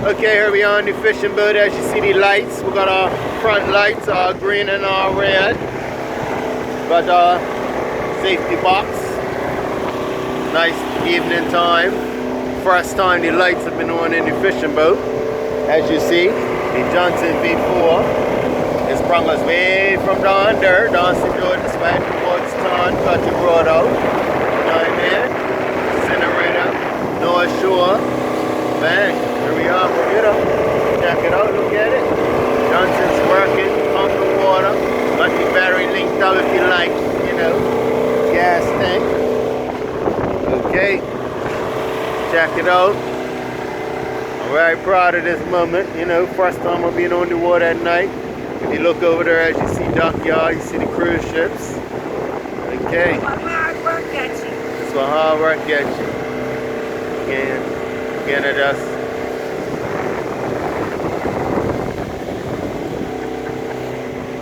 Okay, here we are on the fishing boat. As you see the lights, we got our front lights, our green and our red. Got our safety box. Nice evening time. First time the lights have been on in the fishing boat. As you see, the Johnson V4 has brought us way from down there, down St. George, despite the boat's town, got the road out. You know what I mean? Sitting right up, North Shore. Bang, here we are, Bermuda. Check it out, look at it. Johnson's working, pumping water. Got the battery linked up if you like, you know, gas tank. Okay, check it out. I'm very proud of this moment, you know, first time I've been on the water at night. If you look over there, as you see dockyard, you see the cruise ships. Okay. That's what hard work gets you. That's what hard work gets you. Again, it does.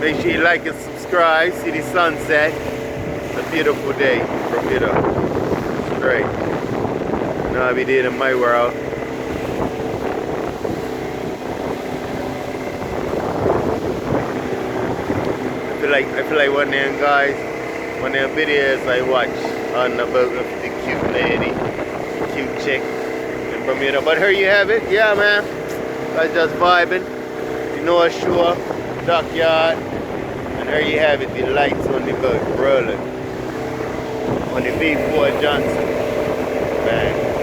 Make sure you like and subscribe. See the sunset. It's a beautiful day, Bermuda. Great. You know how we did in my world. I feel like one of them guys, one of them videos I watch on the boat with the cute lady, cute chick in Bermuda. But here you have it, yeah man. I was just vibing, the North Shore, dockyard, and here you have it, the lights on the boat rolling on the V4 Johnson. Bang.